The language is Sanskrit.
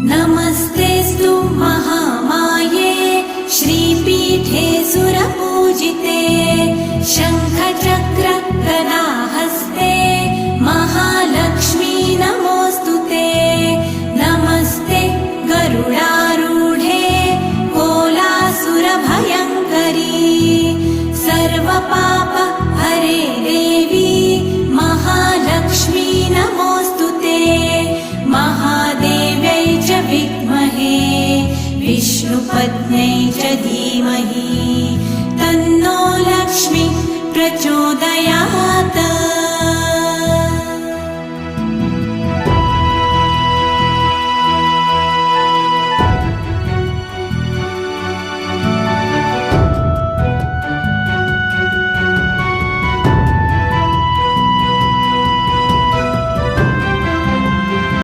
नमस्तेऽस्तु महामाये श्रीपीठे सुरपूजिते शङ्खचक्र गदाहस्ते महालक्ष्मी नमोऽस्तुते। नमस्ते गरुडारूढे कोलासुरभयङ्करी सर्वपाप हरे देवी महालक्ष्मी नमोऽस्तुते। महादेव्यै च विद्महे विष्णुपत्न्यै च धीमहि तन्नो लक्ष्मी प्रचोदयात्।